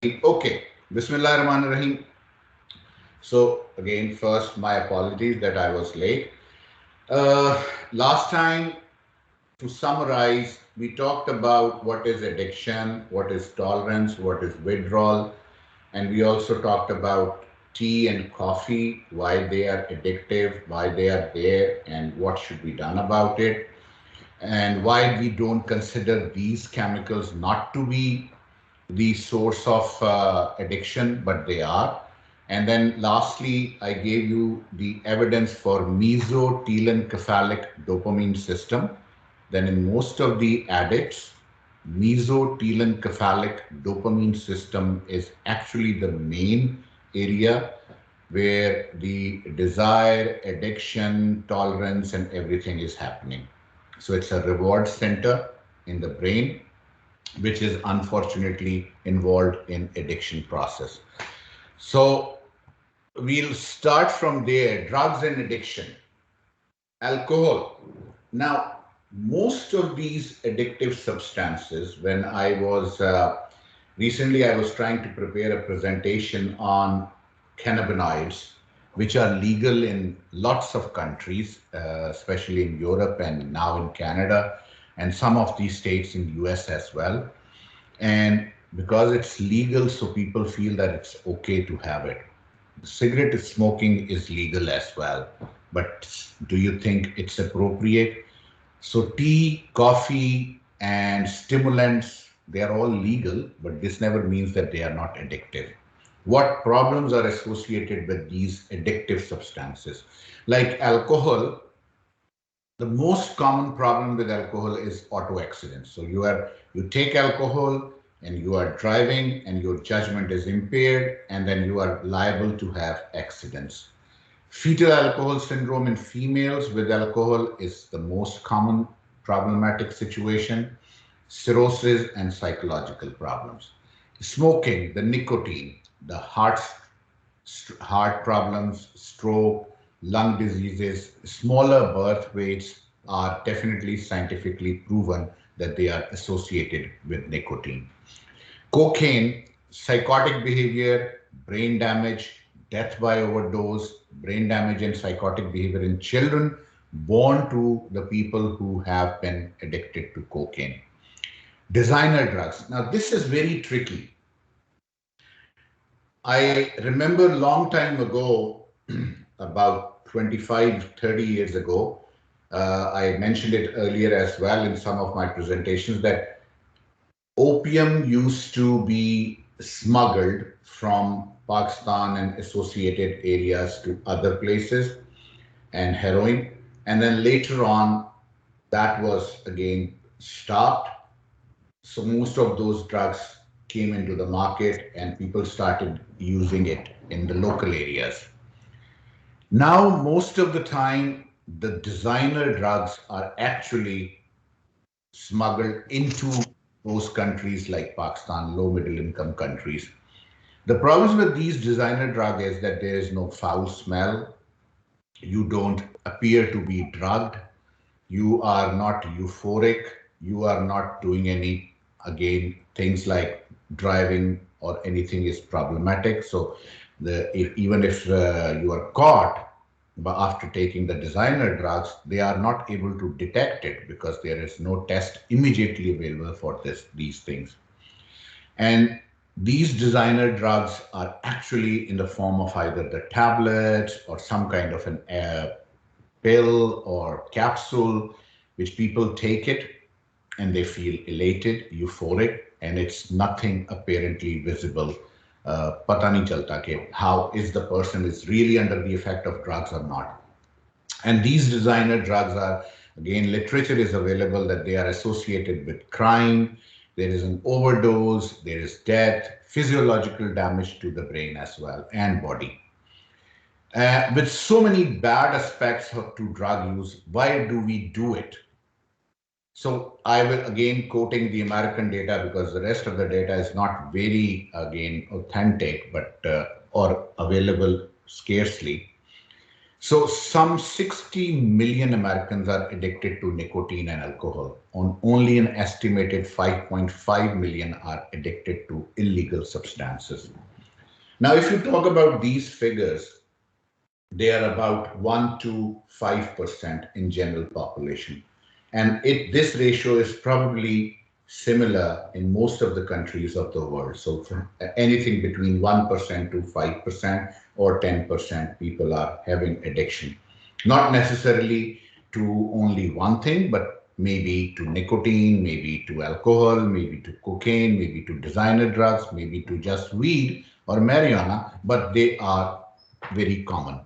Okay, Bismillahirrahmanirrahim. So again, first my apologies that I was late. Uh, Last time, to summarize, we talked about what is addiction, what is tolerance, what is withdrawal, and we also talked about tea and coffee, why they are addictive, why they are there, and what should be done about it, and why we don't consider these chemicals not to be the source of addiction, but they are. And then lastly, I gave you the evidence for mesotelencephalic dopamine system. Then in most of the addicts, mesotelencephalic dopamine system is actually the main area where the desire, addiction, tolerance, and everything is happening. So it's a reward center in the brain which is unfortunately involved in addiction process. So we'll start from there. Drugs and addiction, alcohol. Now, most of these addictive substances, when I was recently, I was trying to prepare a presentation on cannabinoids, which are legal in lots of countries, especially in Europe and now in Canada, and some of these states in US as well. And because it's legal, so people feel that it's okay to have it. Cigarette smoking is legal as well, but do you think it's appropriate? So tea, coffee, and stimulants, they are all legal, but this never means that they are not addictive. What problems are associated with these addictive substances? Like alcohol, the most common problem with alcohol is auto accidents. So you take alcohol and you are driving and your judgment is impaired and then you are liable to have accidents. Fetal alcohol syndrome in females with alcohol is the most common problematic situation. Cirrhosis and psychological problems. Smoking, the nicotine, the heart problems, stroke, lung diseases, smaller birth weights are definitely scientifically proven that they are associated with nicotine. Cocaine, psychotic behavior, brain damage, death by overdose, brain damage and psychotic behavior in children born to the people who have been addicted to cocaine. Designer drugs. Now, this is very tricky. I remember a long time ago, about 25, 30 years ago, I mentioned it earlier as well in some of my presentations that opium used to be smuggled from Pakistan and associated areas to other places and heroin. And then later on, that was again stopped. So most of those drugs came into the market and people started using it in the local areas. Now, most of the time, the designer drugs are actually smuggled into those countries like Pakistan, low middle income countries. The problems with these designer drugs is that there is no foul smell. You don't appear to be drugged. You are not euphoric. You are not doing any, again, things like driving or anything is problematic. So even if you are caught, but after taking the designer drugs, they are not able to detect it because there is no test immediately available for these things. And these designer drugs are actually in the form of either the tablets or some kind of an pill or capsule, which people take it and they feel elated, euphoric, and it's nothing apparently visible. Pata nahi chalta ke how is the person is really under the effect of drugs or not. And these designer drugs are, again, literature is available that they are associated with crime, there is an overdose, there is death, physiological damage to the brain as well and body. With so many bad aspects to drug use, why do we do it? So I will again quoting the American data because the rest of the data is not very again authentic, but or available scarcely. So some 60 million Americans are addicted to nicotine and alcohol. Only an estimated 5.5 million are addicted to illegal substances. Now, if you talk about these figures, they are about 1 to 5% in general population. And this ratio is probably similar in most of the countries of the world. So from anything between 1% to 5% or 10% people are having addiction. Not necessarily to only one thing, but maybe to nicotine, maybe to alcohol, maybe to cocaine, maybe to designer drugs, maybe to just weed or marijuana, but they are very common.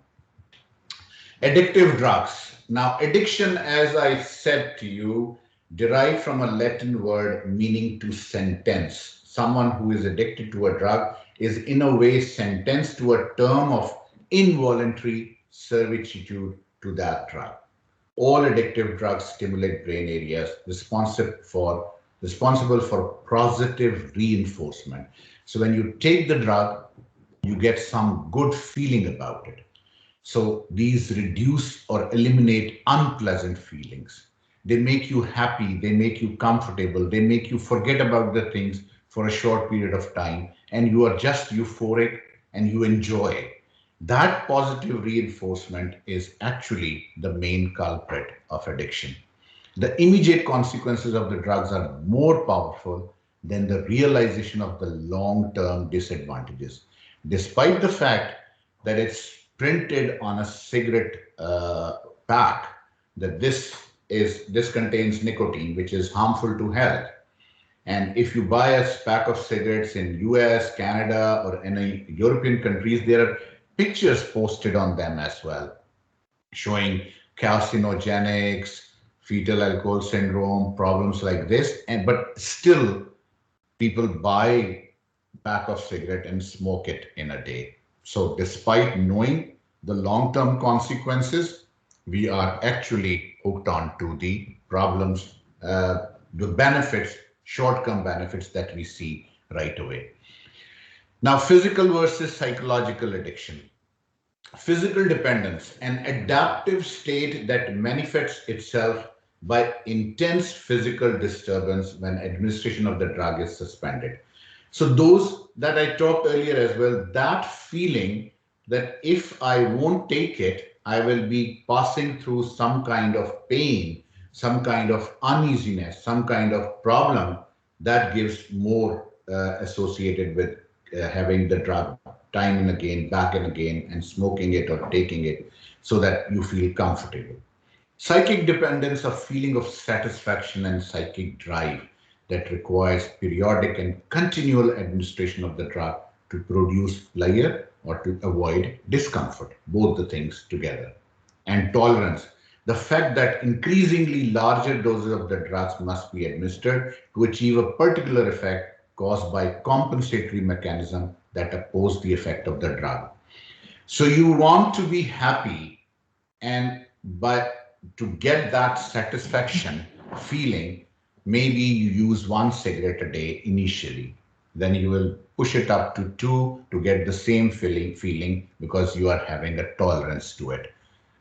Addictive drugs. Now, addiction, as I said to you, derived from a Latin word meaning to sentence. Someone who is addicted to a drug is, in a way, sentenced to a term of involuntary servitude to that drug. All addictive drugs stimulate brain areas responsible for positive reinforcement. So when you take the drug, you get some good feeling about it. So these reduce or eliminate unpleasant feelings. They make you happy, they make you comfortable, they make you forget about the things for a short period of time, and you are just euphoric and you enjoy. That positive reinforcement is actually the main culprit of addiction. The immediate consequences of the drugs are more powerful than the realization of the long term disadvantages. Despite the fact that it's printed on a cigarette pack that this contains nicotine, which is harmful to health. And if you buy a pack of cigarettes in US, Canada, or any European countries, there are pictures posted on them as well, showing carcinogenics, fetal alcohol syndrome, problems like this. And but still, people buy pack of cigarette and smoke it in a day. So despite knowing the long-term consequences, we are actually hooked on to the problems, the benefits, short-term benefits that we see right away. Now, physical versus psychological addiction. Physical dependence, an adaptive state that manifests itself by intense physical disturbance when administration of the drug is suspended. So those that I talked earlier as well, that feeling that if I won't take it, I will be passing through some kind of pain, some kind of uneasiness, some kind of problem that gives more associated with having the drug time and again, back and again, and smoking it or taking it so that you feel comfortable. Psychic dependence, a feeling of satisfaction and psychic drive that requires periodic and continual administration of the drug to produce pleasure or to avoid discomfort, both the things together. And tolerance, the fact that increasingly larger doses of the drugs must be administered to achieve a particular effect caused by compensatory mechanism that oppose the effect of the drug. So you want to be happy, and but to get that satisfaction feeling, maybe you use one cigarette a day initially, then you will push it up to two to get the same feeling because you are having a tolerance to it.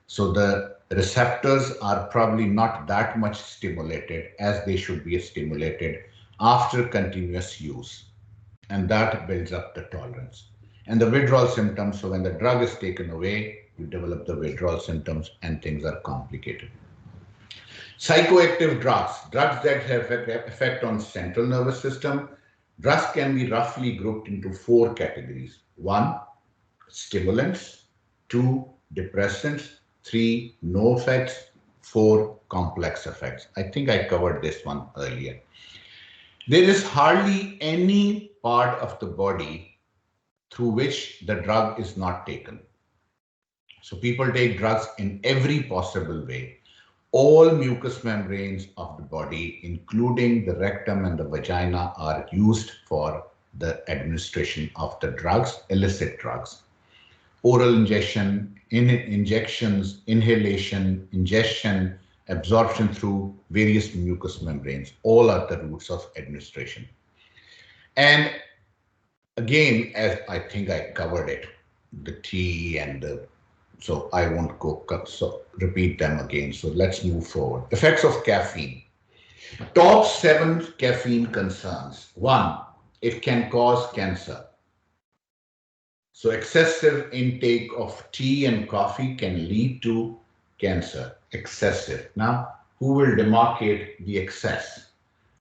So the receptors are probably not that much stimulated as they should be stimulated after continuous use, and that builds up the tolerance. And the withdrawal symptoms, so when the drug is taken away, you develop the withdrawal symptoms and things are complicated. Psychoactive drugs, drugs that have effect on central nervous system. Drugs can be roughly grouped into four categories. One, stimulants. Two, depressants. Three, no effects. Four, complex effects. I think I covered this one earlier. There is hardly any part of the body through which the drug is not taken. So people take drugs in every possible way. All mucous membranes of the body, including the rectum and the vagina, are used for the administration of the drugs, illicit drugs. Oral injection, injections, inhalation, ingestion, absorption through various mucous membranes, all are the routes of administration. And again, as I think I covered it, the tea and the So I won't repeat them again. So let's move forward. Effects of caffeine. Top 7 caffeine concerns. 1, it can cause cancer. So excessive intake of tea and coffee can lead to cancer. Excessive. Now, who will demarcate the excess?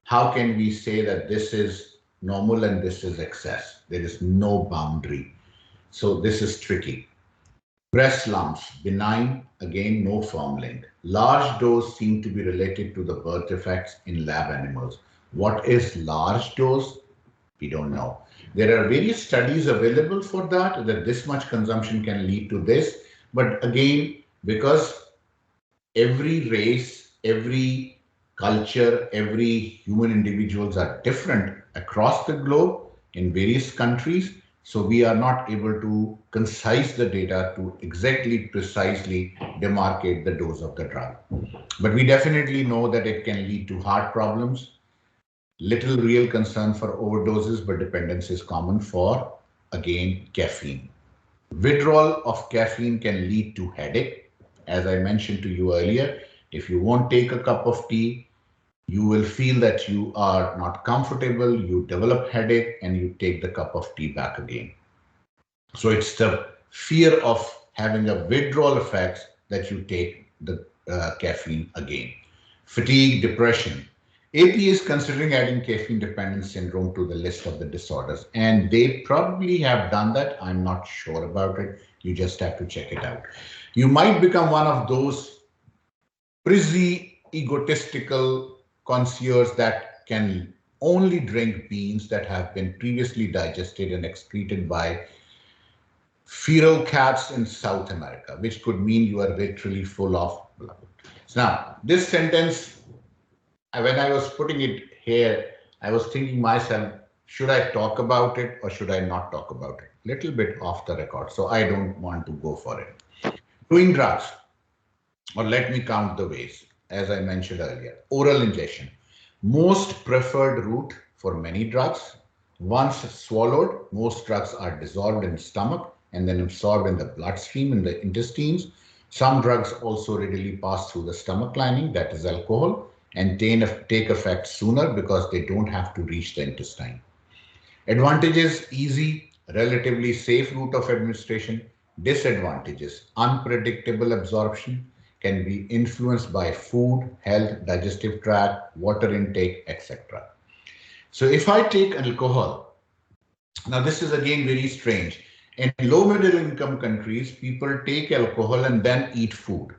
How can we say that this is normal and this is excess? There is no boundary. So this is tricky. Breast lumps, benign, again, no firm link. Large dose seem to be related to the birth defects in lab animals. What is large dose? We don't know. There are various studies available for that this much consumption can lead to this. But again, because every race, every culture, every human individuals are different across the globe in various countries, so we are not able to concise the data to exactly, precisely demarcate the dose of the drug. But we definitely know that it can lead to heart problems. Little real concern for overdoses, but dependence is common for, again, caffeine. Withdrawal of caffeine can lead to headache. As I mentioned to you earlier, if you won't take a cup of tea, you will feel that you are not comfortable, you develop headache, and you take the cup of tea back again. So it's the fear of having a withdrawal effects that you take the caffeine again. Fatigue, depression. AP is considering adding caffeine dependence syndrome to the list of the disorders, and they probably have done that. I'm not sure about it. You just have to check it out. You might become one of those frizzy, egotistical connoisseurs that can only drink beans that have been previously digested and excreted by feral cats in South America, which could mean you are literally full of blood. So now, this sentence, when I was putting it here, I was thinking myself, should I talk about it or should I not talk about it? Little bit off the record, so I don't want to go for it. Doing drugs, or let me count the ways, as I mentioned earlier. Oral ingestion, most preferred route for many drugs. Once swallowed, most drugs are dissolved in the stomach and then absorbed in the bloodstream in the intestines. Some drugs also readily pass through the stomach lining, that is alcohol, and take effect sooner because they don't have to reach the intestine. Advantages: easy, relatively safe route of administration. Disadvantages: unpredictable absorption, can be influenced by food, health, digestive tract, water intake, etc. So if I take alcohol, now this is again very strange. In low middle income countries, people take alcohol and then eat food,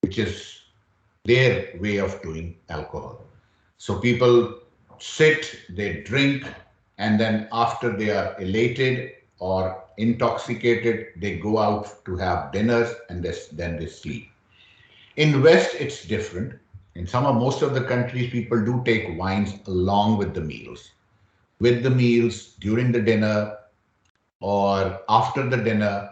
which is their way of doing alcohol. So people sit, they drink, and then after they are elated or intoxicated, they go out to have dinners and then they sleep. In West, it's different. In most of the countries, people do take wines along with the meals. With the meals, during the dinner, or after the dinner,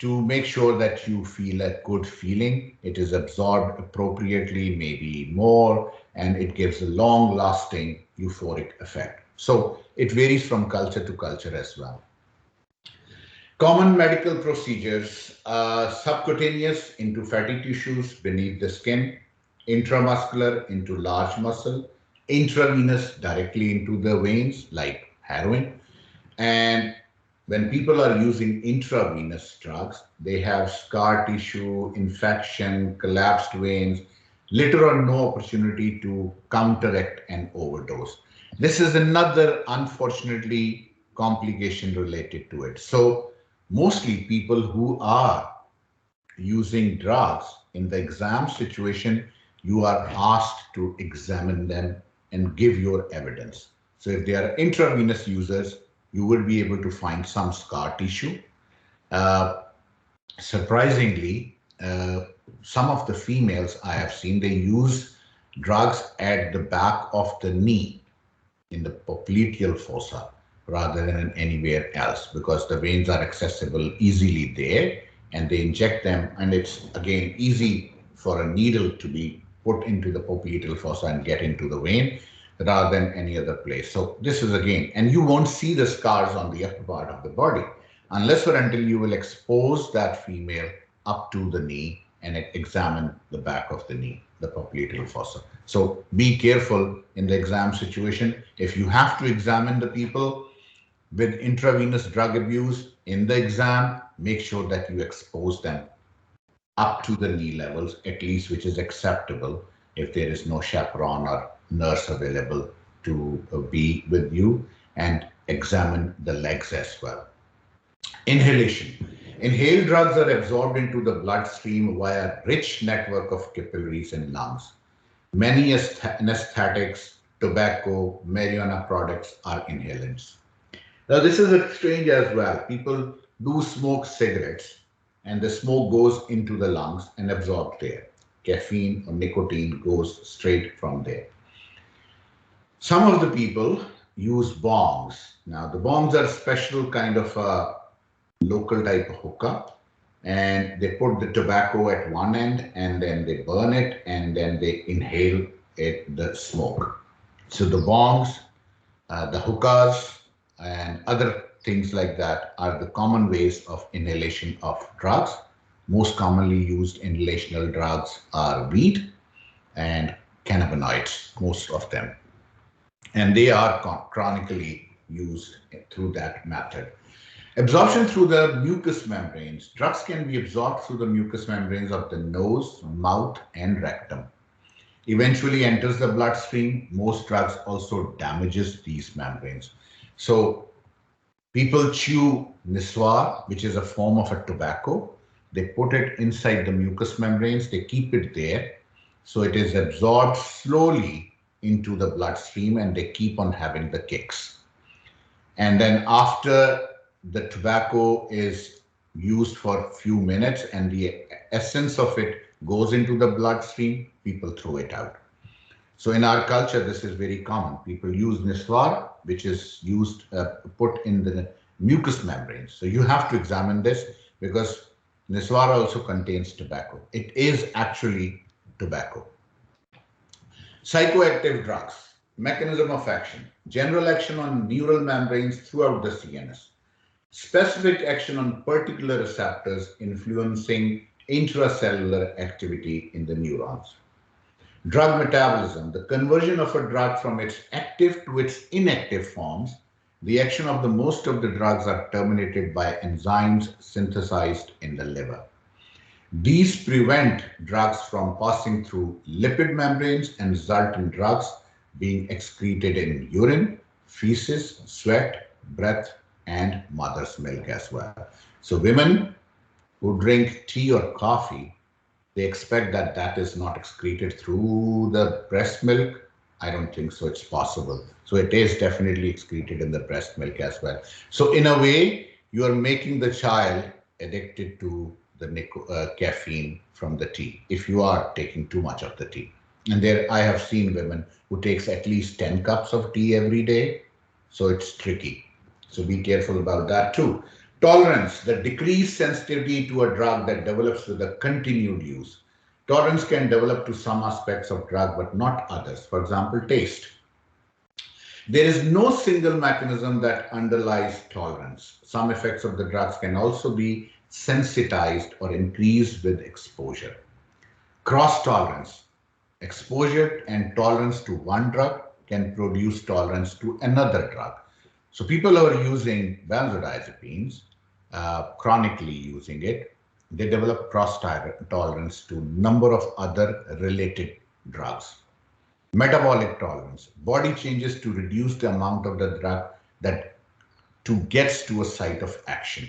to make sure that you feel a good feeling. It is absorbed appropriately, maybe more, and it gives a long lasting euphoric effect. So it varies from culture to culture as well. Common medical procedures: subcutaneous into fatty tissues beneath the skin, intramuscular into large muscle, intravenous directly into the veins like heroin. And when people are using intravenous drugs, they have scar tissue, infection, collapsed veins, little or no opportunity to counteract an overdose. This is another, unfortunately, complication related to it. So mostly people who are using drugs in the exam situation, you are asked to examine them and give your evidence. So if they are intravenous users, you will be able to find some scar tissue. Uh, Surprisingly, some of the females I have seen, they use drugs at the back of the knee in the popliteal fossa rather than anywhere else because the veins are accessible easily there and they inject them, and it's again easy for a needle to be put into the popliteal fossa and get into the vein rather than any other place. So this is again, and you won't see the scars on the upper part of the body, unless or until you will expose that female up to the knee and examine the back of the knee, the popliteal fossa. So be careful in the exam situation. If you have to examine the people with intravenous drug abuse in the exam, make sure that you expose them up to the knee levels, at least, which is acceptable if there is no chaperone or nurse available to be with you, and examine the legs as well. Inhalation. Inhaled drugs are absorbed into the bloodstream via a rich network of capillaries in lungs. Many anesthetics, tobacco, marijuana products are inhalants. Now, this is strange as well. People do smoke cigarettes and the smoke goes into the lungs and absorbed there. Caffeine or nicotine goes straight from there. Some of the people use bongs. Now, the bongs are special kind of a local type of hookah, and they put the tobacco at one end and then they burn it and then they inhale it, the smoke. So the bongs, the hookahs, and other things like that are the common ways of inhalation of drugs. Most commonly used inhalational drugs are weed and cannabinoids, most of them. And they are chronically used through that method. Absorption through the mucous membranes. Drugs can be absorbed through the mucous membranes of the nose, mouth, and rectum. Eventually enters the bloodstream. Most drugs also damages these membranes. So people chew niswar, which is a form of a tobacco. They put it inside the mucous membranes. They keep it there. So it is absorbed slowly into the bloodstream and they keep on having the kicks. And then after the tobacco is used for a few minutes and the essence of it goes into the bloodstream, people throw it out. So in our culture, this is very common. People use niswar, which is used, put in the mucous membranes. So you have to examine this because niswar also contains tobacco. It is actually tobacco. Psychoactive drugs. Mechanism of action. General action on neural membranes throughout the CNS. Specific action on particular receptors influencing intracellular activity in the neurons. Drug metabolism, the conversion of a drug from its active to its inactive forms. The action of the most of the drugs are terminated by enzymes synthesized in the liver. These prevent drugs from passing through lipid membranes and result in drugs being excreted in urine, feces, sweat, breath, and mother's milk as well. So women who drink tea or coffee, they expect that that is not excreted through the breast milk. I don't think so. It's possible. So it is definitely excreted in the breast milk as well. So in a way, you are making the child addicted to the caffeine from the tea if you are taking too much of the tea. And there I have seen women who takes at least 10 cups of tea every day. So it's tricky. So be careful about that too. Tolerance, the decreased sensitivity to a drug that develops with the continued use. Tolerance can develop to some aspects of drug, but not others. For example, taste. There is no single mechanism that underlies tolerance. Some effects of the drugs can also be sensitized or increased with exposure. Cross tolerance. Exposure and tolerance to one drug can produce tolerance to another drug. So people who are using benzodiazepines, chronically using it, they develop cross tolerance to number of other related drugs. Metabolic tolerance, body changes to reduce the amount of the drug that to gets to a site of action.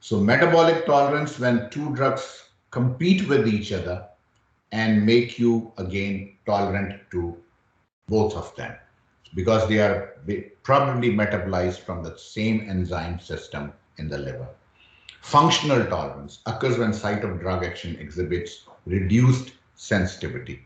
So metabolic tolerance, when two drugs compete with each other and make you again tolerant to both of them because they are probably metabolized from the same enzyme system in the liver. Functional tolerance occurs when site of drug action exhibits reduced sensitivity.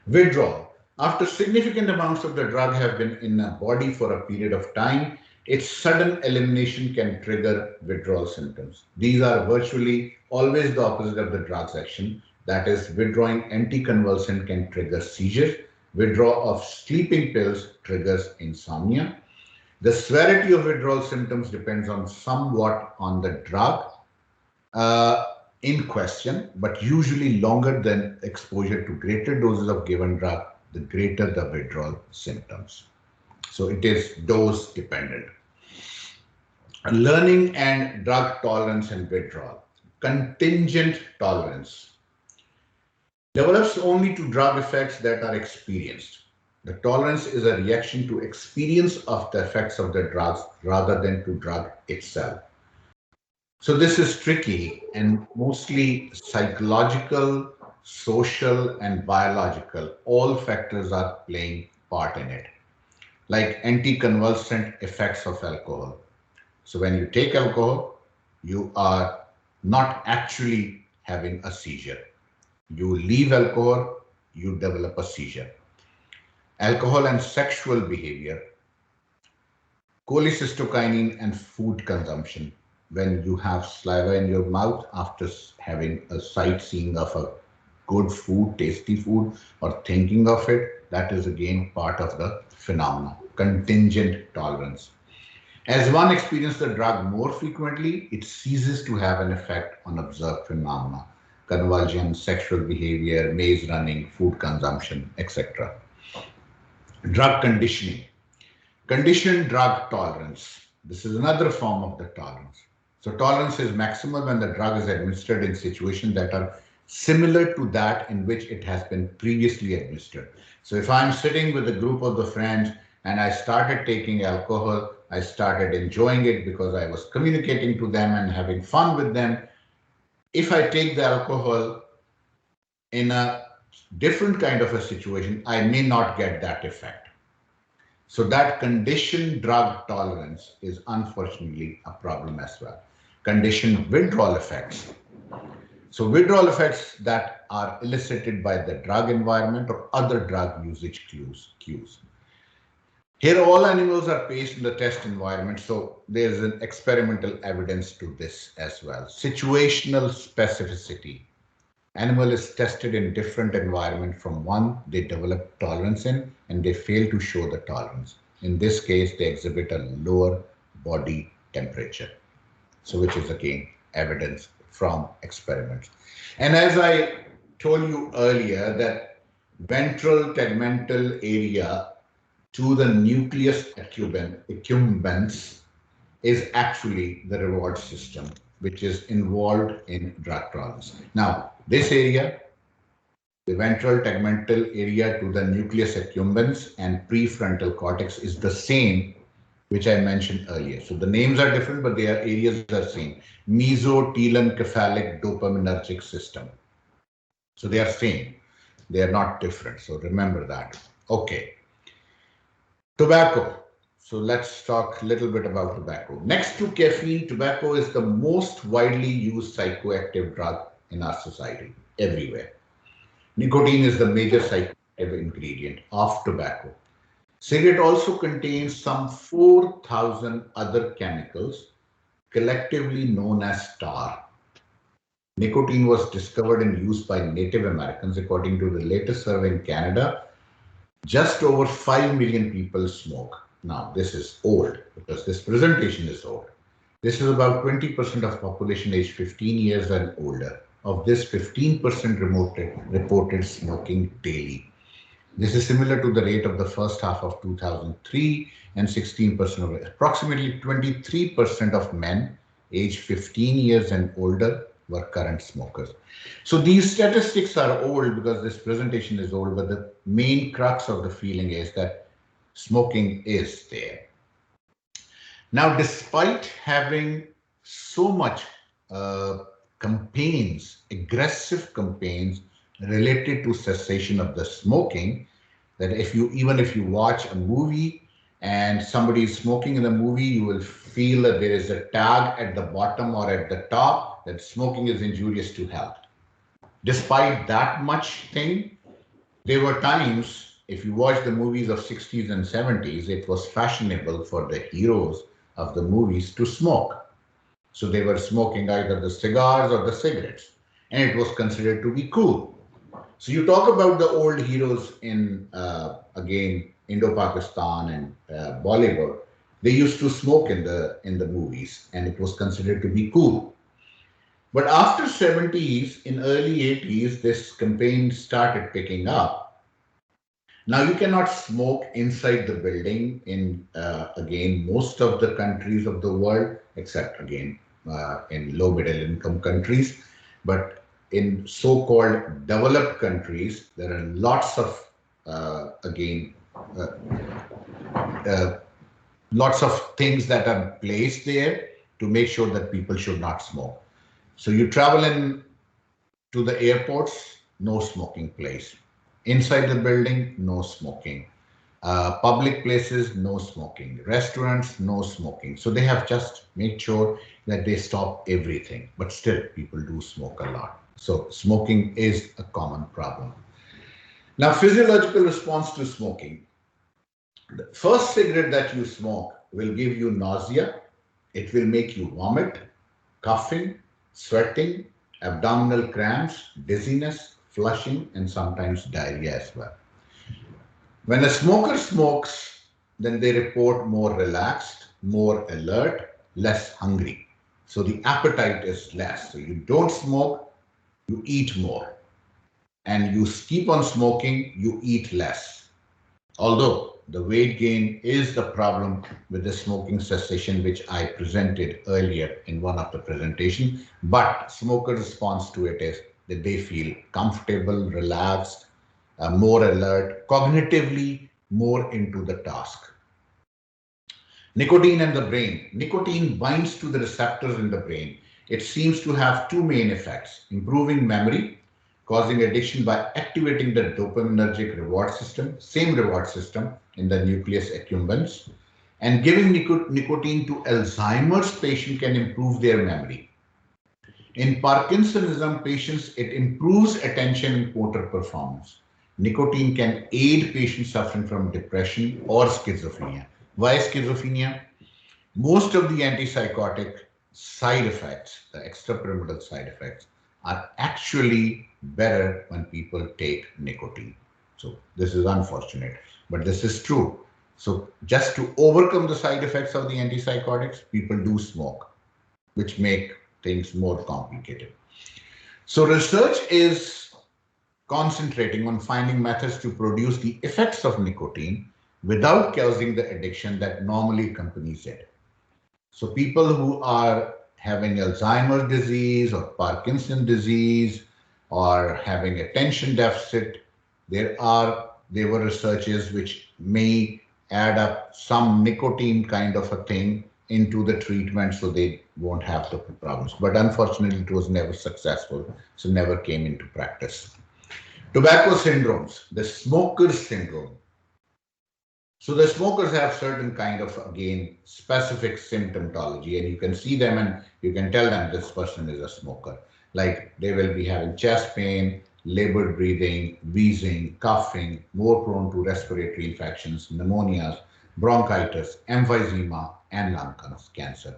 Withdrawal. After significant amounts of the drug have been in a body for a period of time, its sudden elimination can trigger withdrawal symptoms. These are virtually always the opposite of the drug's action. That is, withdrawing anticonvulsant can trigger seizure. Withdrawal of sleeping pills triggers insomnia. The severity of withdrawal symptoms depends on somewhat on the drug uh, in question, but usually longer than exposure to greater doses of given drug, the greater the withdrawal symptoms. So it is dose dependent. Learning and drug tolerance and withdrawal. Contingent tolerance develops only to drug effects that are experienced. The tolerance is a reaction to experience of the effects of the drugs rather than to drug itself. So this is tricky and mostly psychological, social, and biological. All factors are playing part in it, like anticonvulsant effects of alcohol. So when you take alcohol, you are not actually having a seizure. You leave alcohol, you develop a seizure. Alcohol and sexual behavior, cholecystokinin and food consumption. When you have saliva in your mouth after having a sightseeing of a good food, tasty food, or thinking of it, that is again part of the phenomena. Contingent tolerance. As one experiences the drug more frequently, it ceases to have an effect on observed phenomena, convulsion, sexual behavior, maze running, food consumption, etc. Drug conditioning. Conditioned drug tolerance. This is another form of the tolerance. So tolerance is maximum when the drug is administered in situations that are similar to that in which it has been previously administered. So if I'm sitting with a group of the friends and I started taking alcohol, I started enjoying it because I was communicating to them and having fun with them. If I take the alcohol in a different kind of a situation, I may not get that effect. So that conditioned drug tolerance is unfortunately a problem as well. Conditioned withdrawal effects. So withdrawal effects that are elicited by the drug environment or other drug usage cues. Here all animals are placed in the test environment, so there's an experimental evidence to this as well. Situational specificity. Animal is tested in different environment from one they develop tolerance in and they fail to show the tolerance. In this case, they exhibit a lower body temperature. So which is again evidence from experiments. And as I told you earlier that ventral tegmental area to the nucleus accumbens is actually the reward system, which is involved in drug tolerance. Now, this area, the ventral tegmental area to the nucleus accumbens and prefrontal cortex is the same, which I mentioned earlier. So the names are different, but their areas are same. Mesotelencephalic dopaminergic system. So they are same. They are not different. So remember that. Okay. Tobacco. So let's talk a little bit about tobacco. Next to caffeine, tobacco is the most widely used psychoactive drug in our society, everywhere. Nicotine is the major psychoactive ingredient of tobacco. Cigarette also contains some 4,000 other chemicals, collectively known as tar. Nicotine was discovered and used by Native Americans. According to the latest survey in Canada, just over 5 million people smoke. Now, this is old because this presentation is old. This is about 20% of population aged 15 years and older. Of this, 15% reported smoking daily. This is similar to the rate of the first half of 2003 and 16% of approximately 23% of men aged 15 years and older were current smokers. So these statistics are old because this presentation is old, but the main crux of the feeling is that smoking is there. Now, despite having so much campaigns, aggressive campaigns related to cessation of the smoking, that even if you watch a movie and somebody is smoking in the movie, you will feel that there is a tag at the bottom or at the top that smoking is injurious to health. Despite that much thing, there were times, if you watch the movies of 60s and 70s, it was fashionable for the heroes of the movies to smoke. So they were smoking either the cigars or the cigarettes, and it was considered to be cool. So you talk about the old heroes in, again, Indo-Pakistan and Bollywood. They used to smoke in the movies, and it was considered to be cool. But after 70s, in early 80s, this campaign started picking up. Now you cannot smoke inside the building in again most of the countries of the world, except again in low middle income countries. But in so-called developed countries, there are lots of again uh, uh, lots of things that are placed there to make sure that people should not smoke. So you travel in to the airports, no smoking place. Inside the building, no smoking. Public places, no smoking. Restaurants, no smoking. So they have just made sure that they stop everything. But still, people do smoke a lot. So smoking is a common problem. Now, physiological response to smoking. The first cigarette that you smoke will give you nausea. It will make you vomit, coughing, sweating, abdominal cramps, dizziness, flushing, and sometimes diarrhea as well. When a smoker smokes, then they report more relaxed, more alert, less hungry. So the appetite is less. So you don't smoke, you eat more. And you keep on smoking, you eat less. Although the weight gain is the problem with the smoking cessation, which I presented earlier in one of the presentations, but smoker response to it is that they feel comfortable, relaxed, more alert, cognitively more into the task. Nicotine and the brain. Nicotine binds to the receptors in the brain. It seems to have two main effects: improving memory, causing addiction by activating the dopaminergic reward system, same reward system in the nucleus accumbens, and giving nicotine to Alzheimer's patient can improve their memory. In Parkinsonism patients, it improves attention and motor performance. Nicotine can aid patients suffering from depression or schizophrenia. Why schizophrenia? Most of the antipsychotic side effects, the extrapyramidal side effects, are actually better when people take nicotine. So this is unfortunate, but this is true. So just to overcome the side effects of the antipsychotics, people do smoke, which make things more complicated. So research is concentrating on finding methods to produce the effects of nicotine without causing the addiction that normally accompanies it. So people who are having Alzheimer's disease or Parkinson's disease or having attention deficit, there were researches which may add up some nicotine kind of a thing into the treatment so they won't have the problems. But unfortunately, it was never successful, so never came into practice. Tobacco syndromes, the smoker syndrome. So the smokers have certain kind of, again, specific symptomatology, and you can see them and you can tell them this person is a smoker. Like they will be having chest pain, labored breathing, wheezing, coughing, more prone to respiratory infections, pneumonias, bronchitis, emphysema, and lung cancer.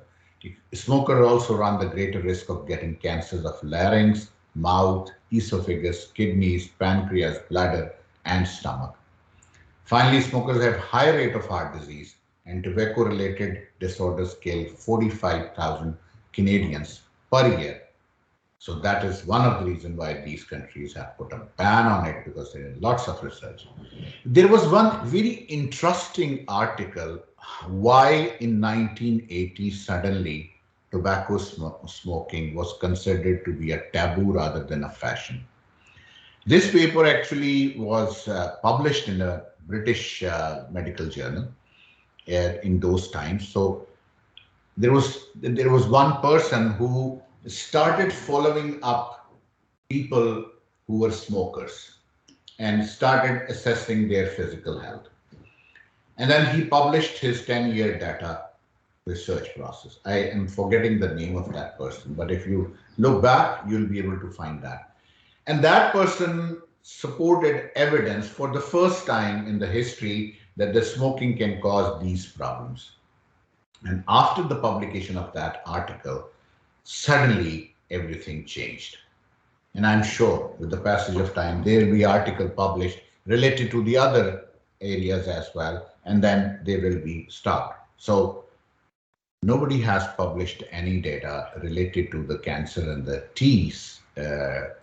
Smokers also run the greater risk of getting cancers of larynx, mouth, esophagus, kidneys, pancreas, bladder, and stomach. Finally, smokers have high rate of heart disease, and tobacco-related disorders kill 45,000 Canadians per year. So that is one of the reasons why these countries have put a ban on it, because there is lots of research. There was one very interesting article why in 1980 suddenly tobacco smoking was considered to be a taboo rather than a fashion. This paper actually was published in a British medical journal in those times. So there was one person who started following up people who were smokers and started assessing their physical health. And then he published his 10-year data research process. I am forgetting the name of that person, but if you look back, you'll be able to find that. And that person supported evidence for the first time in the history that the smoking can cause these problems. And after the publication of that article, suddenly everything changed. And I'm sure with the passage of time, there will be article published related to the other areas as well, and then they will be stopped. So nobody has published any data related to the cancer and the teas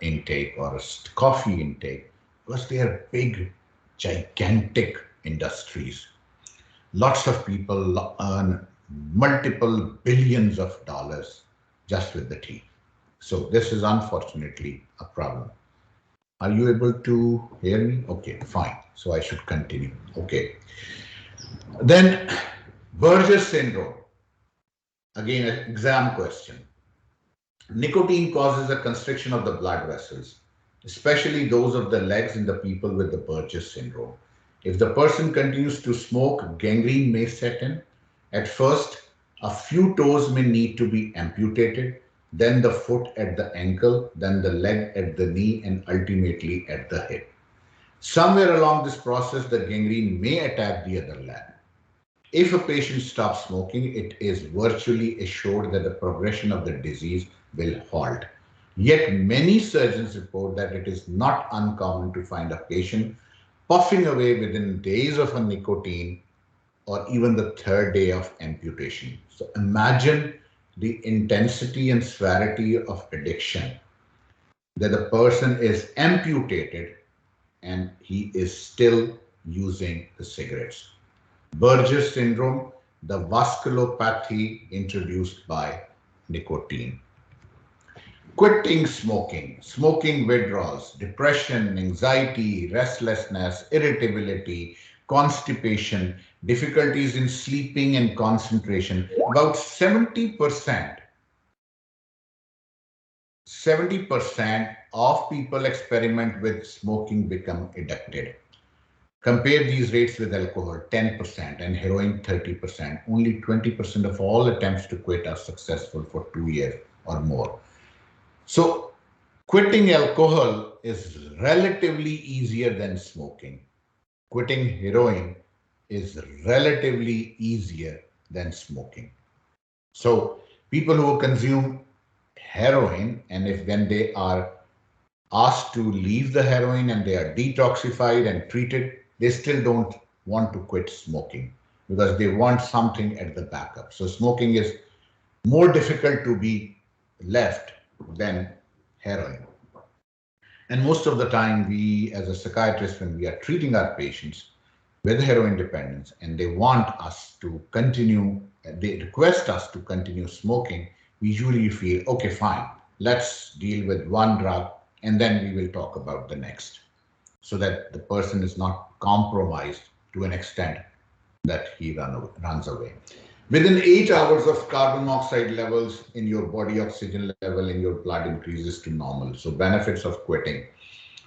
intake or coffee intake because they are big, gigantic industries. Lots of people earn multiple billions of dollars just with the tea. So this is unfortunately a problem. Are you able to hear me? Okay, fine. So I should continue. Okay. Then Burgess syndrome. Again, an exam question. Nicotine causes a constriction of the blood vessels, especially those of the legs in the people with the Burgess syndrome. If the person continues to smoke, gangrene may set in. At first, a few toes may need to be amputated, then the foot at the ankle, then the leg at the knee, and ultimately at the hip. Somewhere along this process, the gangrene may attack the other leg. If a patient stops smoking, it is virtually assured that the progression of the disease will halt. Yet many surgeons report that it is not uncommon to find a patient puffing away within days of a nicotine or even the third day of amputation. So imagine the intensity and severity of addiction that the person is amputated and he is still using the cigarettes. Burgess syndrome, the vasculopathy introduced by nicotine. Quitting smoking, smoking withdrawals, depression, anxiety, restlessness, irritability, constipation, difficulties in sleeping and concentration. About 70% of people experiment with smoking become addicted. Compare these rates with alcohol, 10%, and heroin, 30%. Only 20% of all attempts to quit are successful for 2 years or more. So quitting alcohol is relatively easier than smoking. Quitting heroin is relatively easier than smoking. So people who consume heroin, and if when they are asked to leave the heroin and they are detoxified and treated, they still don't want to quit smoking because they want something at the backup. So smoking is more difficult to be left than heroin. And most of the time, we as a psychiatrist, when we are treating our patients with heroin dependence and they want us to continue, they request us to continue smoking, we usually feel, okay, fine, let's deal with one drug and then we will talk about the next so that the person is not compromised to an extent that he runs away. Within 8 hours of carbon monoxide levels in your body, oxygen level in your blood increases to normal. So benefits of quitting.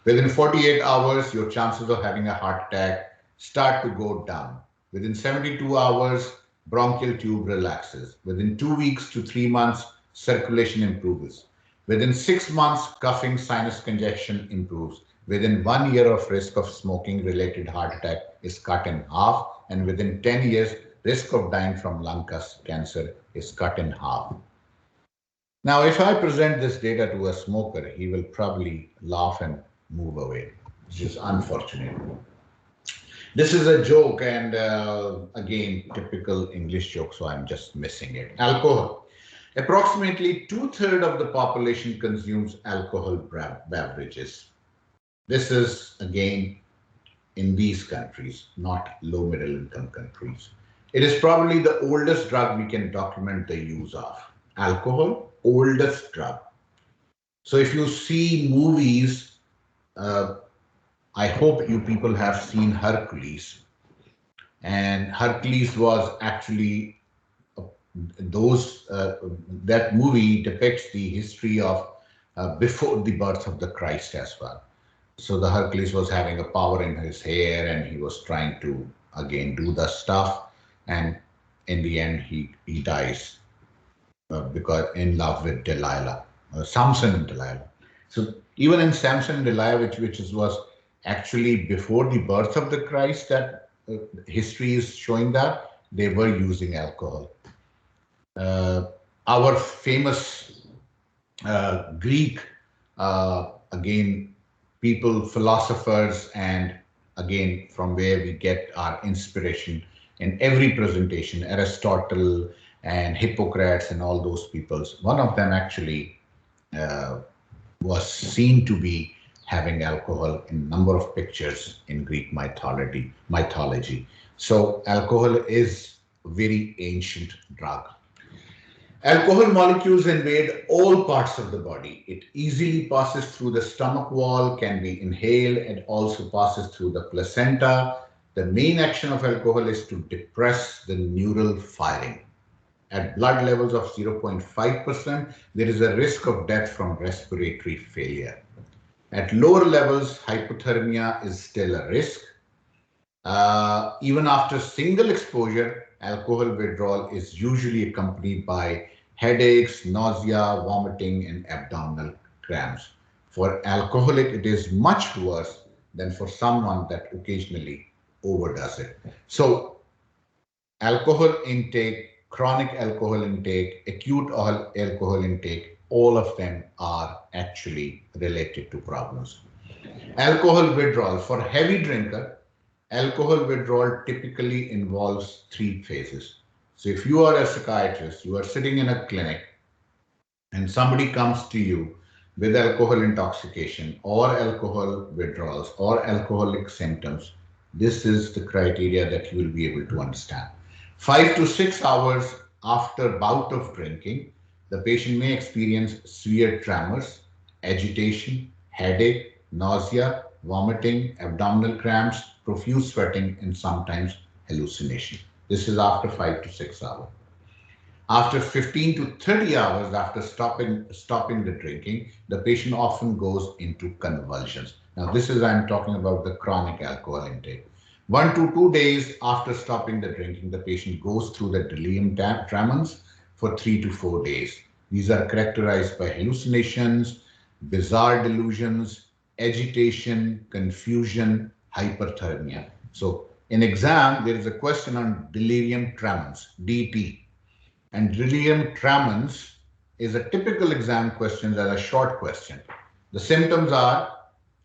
Within 48 hours, your chances of having a heart attack start to go down. Within 72 hours, bronchial tube relaxes. Within 2 weeks to 3 months, circulation improves. Within 6 months, coughing, sinus congestion improves. Within 1 year of risk of smoking related heart attack is cut in half. And within 10 years, risk of dying from lung cancer is cut in half. Now, if I present this data to a smoker, he will probably laugh and move away, which is unfortunate. This is a joke, and again, typical English joke, so I'm just missing it. Alcohol. Approximately 2/3 of the population consumes alcohol beverages. This is, again, in these countries, not low middle income countries. It is probably the oldest drug we can document the use of. Alcohol, oldest drug. So if you see movies, I hope you people have seen Hercules. And Hercules was actually that movie depicts the history of before the birth of the Christ as well. So the Hercules was having a power in his hair and he was trying to again do the stuff, and in the end he dies because in love with Delilah, Samson and Delilah. So even in Samson and Delilah, which was actually before the birth of the Christ, that history is showing that they were using alcohol. Our famous Greek, again, people, philosophers, and again, from where we get our inspiration, in every presentation, Aristotle and Hippocrates and all those peoples. One of them actually uh, was seen to be having alcohol in a number of pictures in Greek mythology. So alcohol is a very ancient drug. Alcohol molecules invade all parts of the body. It easily passes through the stomach wall, can be inhaled, and also passes through the placenta. The main action of alcohol is to depress the neural firing. At blood levels of 0.5%, there is a risk of death from respiratory failure. At lower levels, hypothermia is still a risk. Even after single exposure, alcohol withdrawal is usually accompanied by headaches, nausea, vomiting, and abdominal cramps. For alcoholic, it is much worse than for someone that occasionally overdoes it. So, alcohol intake, chronic alcohol intake, acute alcohol intake, all of them are actually related to problems. Alcohol withdrawal. For heavy drinker, alcohol withdrawal typically involves three phases. So if you are a psychiatrist, you are sitting in a clinic and somebody comes to you with alcohol intoxication or alcohol withdrawals or alcoholic symptoms, this is the criteria that you will be able to understand. 5 to 6 hours after bout of drinking, the patient may experience severe tremors, agitation, headache, nausea, vomiting, abdominal cramps, profuse sweating, and sometimes hallucination. This is after 5 to 6 hours. After 15 to 30 hours after stopping the drinking, the patient often goes into convulsions. Now, this is I'm talking about the chronic alcohol intake. 1 to 2 days after stopping the drinking, the patient goes through the delirium tremens for 3 to 4 days. These are characterized by hallucinations, bizarre delusions, agitation, confusion, hyperthermia. So, in exam, there is a question on delirium tremens, DT. And delirium tremens is a typical exam question as a short question. The symptoms are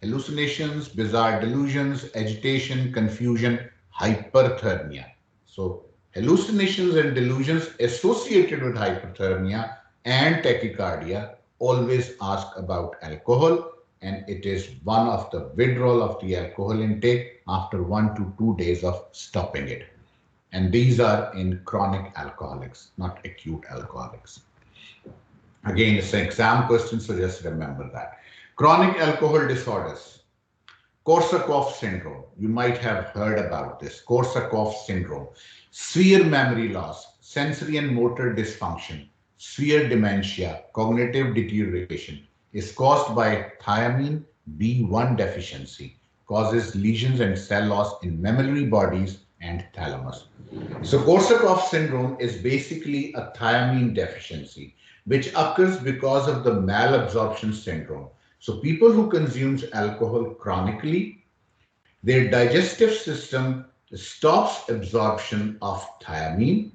hallucinations, bizarre delusions, agitation, confusion, hyperthermia. So, hallucinations and delusions associated with hyperthermia and tachycardia always ask about alcohol, and it is one of the withdrawal of the alcohol intake after 1 to 2 days of stopping it. And these are in chronic alcoholics, not acute alcoholics. Again, it's an exam question, so just remember that. Chronic alcohol disorders. Korsakoff syndrome. You might have heard about this. Korsakoff syndrome. Severe memory loss, sensory and motor dysfunction, severe dementia, cognitive deterioration is caused by thiamine B1 deficiency, causes lesions and cell loss in mammillary bodies and thalamus. So Korsakoff syndrome is basically a thiamine deficiency, which occurs because of the malabsorption syndrome. So people who consumes alcohol chronically, their digestive system stops absorption of thiamine,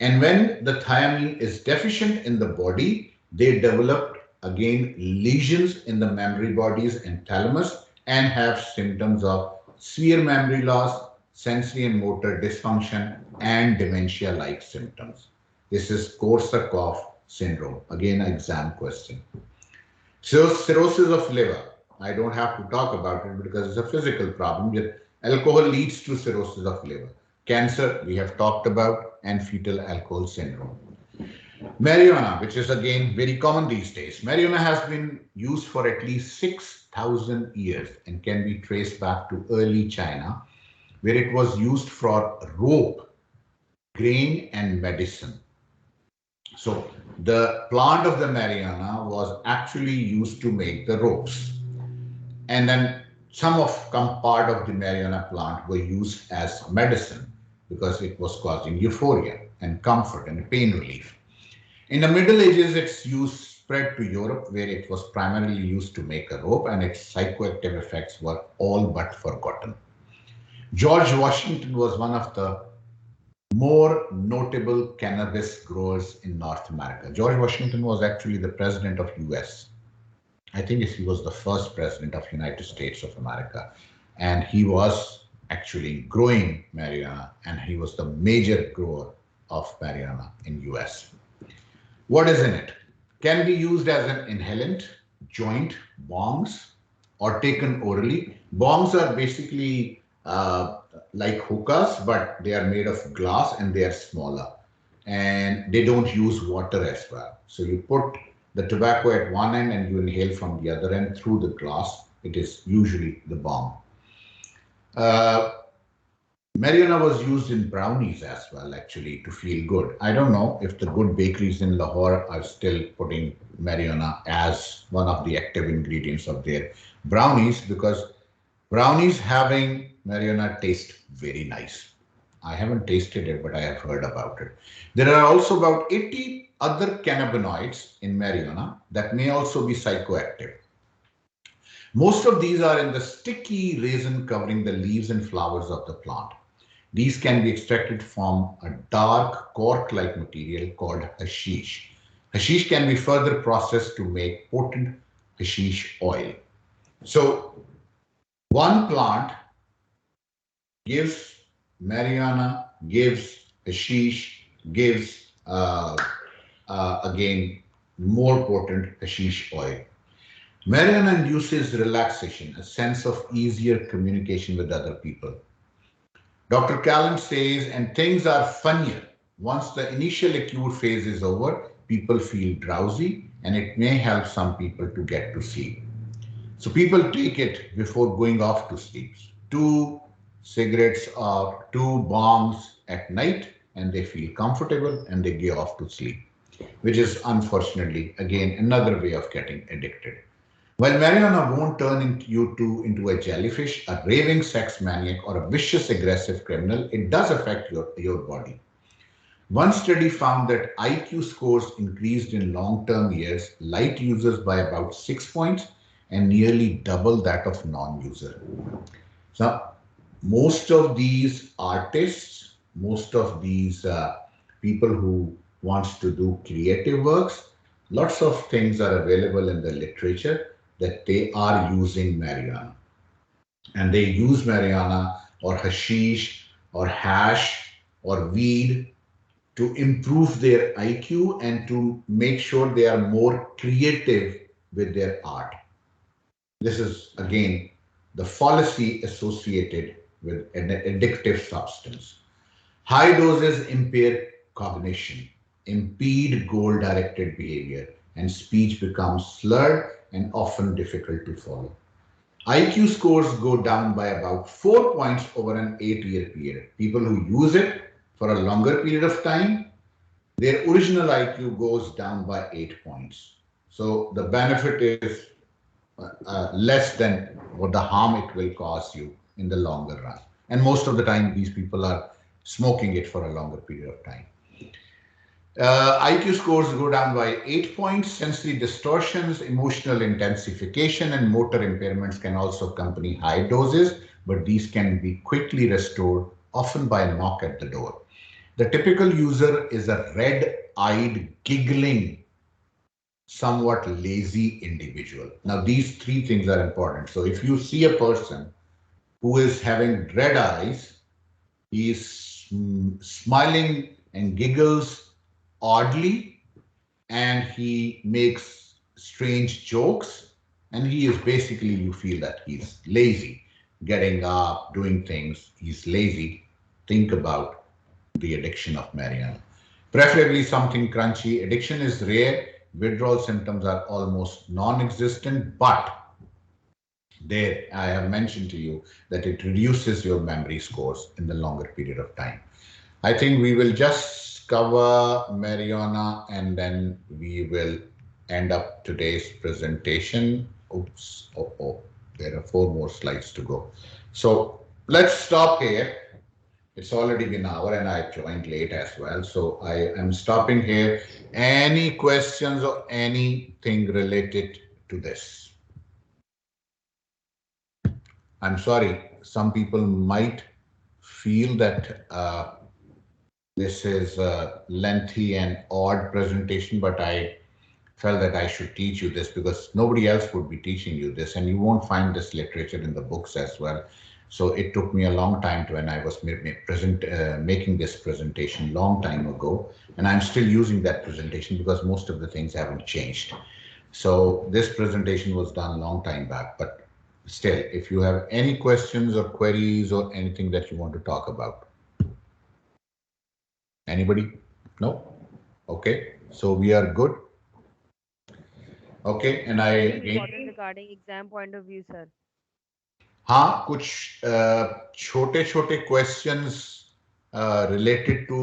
and when the thiamine is deficient in the body, they develop again lesions in the mammary bodies and thalamus and have symptoms of severe memory loss, sensory and motor dysfunction, and dementia-like symptoms. This is Korsakoff syndrome. Again, an exam question. So cirrhosis of liver. I don't have to talk about it because it's a physical problem. Yet alcohol leads to cirrhosis of liver. Cancer, we have talked about, and fetal alcohol syndrome. Marijuana, which is again very common these days. Marijuana has been used for at least 6,000 years and can be traced back to early China, where it was used for rope, grain, and medicine. So the plant of the marijuana was actually used to make the ropes. And then some part of the marijuana plant were used as medicine because it was causing euphoria and comfort and pain relief. In the Middle Ages, its use spread to Europe, where it was primarily used to make a rope, and its psychoactive effects were all but forgotten. George Washington was one of the more notable cannabis growers in North America. George Washington was actually the president of US. I think he was the first president of United States of America. And he was actually growing marijuana, and he was the major grower of marijuana in US. What is in it? Can be used as an inhalant, joint, bongs, or taken orally. Bongs are basically like hookahs, but they are made of glass and they are smaller. And they don't use water as well. So you put the tobacco at one end and you inhale from the other end through the glass. It is usually the bong. Uh, Marijuana was used in brownies as well, actually, to feel good. I don't know if the good bakeries in Lahore are still putting marijuana as one of the active ingredients of their brownies, because brownies having marijuana taste very nice. I haven't tasted it, but I have heard about it. There are also about 80 other cannabinoids in marijuana that may also be psychoactive. Most of these are in the sticky resin covering the leaves and flowers of the plant. These can be extracted from a dark cork-like material called hashish. Hashish can be further processed to make potent hashish oil. So one plant gives marijuana, gives hashish, gives again more potent hashish oil. Marijuana induces relaxation, a sense of easier communication with other people. Dr. Callan says, and things are funnier. Once the initial acute phase is over, people feel drowsy, and it may help some people to get to sleep. So people take it before going off to sleep. Two cigarettes or two bongs at night, and they feel comfortable and they go off to sleep, which is unfortunately, again, another way of getting addicted. While marijuana won't turn into a jellyfish, a raving sex maniac, or a vicious aggressive criminal, it does affect your body. One study found that IQ scores increased in long-term years, light users by about 6 points and nearly double that of non-user. So most of these artists, most of these people who wants to do creative works, lots of things are available in the literature that they are using marijuana. And they use marijuana or hashish or hash or weed to improve their IQ and to make sure they are more creative with their art. This is again the fallacy associated with an addictive substance. High doses impair cognition, impede goal directed behavior, and speech becomes slurred and often difficult to follow. IQ scores go down by about 4 points over an 8-year period. People who use it for a longer period of time, their original IQ goes down by 8 points. So the benefit is less than what the harm it will cause you in the longer run. And most of the time, these people are smoking it for a longer period of time. IQ scores go down by 8 points. Sensory distortions, emotional intensification, and motor impairments can also accompany high doses, but these can be quickly restored, often by a knock at the door. The typical user is a red-eyed, giggling, somewhat lazy individual. Now, these three things are important. So if you see a person who is having red eyes, he is smiling and giggles oddly, and he makes strange jokes, and he is basically, you feel that he's lazy, getting up, doing things, he's lazy. Think about the addiction of marijuana. Preferably something crunchy. Addiction is rare. Withdrawal symptoms are almost non-existent, but there I have mentioned to you that it reduces your memory scores in the longer period of time. I think we will just cover marijuana and then we will end up today's presentation. Oops, there are 4 more slides to go. So let's stop here. It's already been an hour and I joined late as well. So I am stopping here. Any questions or anything related to this? I'm sorry, some people might feel that this is a lengthy and odd presentation, but I felt that I should teach you this because nobody else would be teaching you this, and you won't find this literature in the books as well. So it took me a long time to when I was making this presentation long time ago, and I'm still using that presentation because most of the things haven't changed. So this presentation was done a long time back, but still, if you have any questions or queries or anything that you want to talk about. Anybody? No? Okay, so we are good. Okay, and I Very again, important regarding exam point of view, sir. हाँ कुछ छोटे छोटे questions related to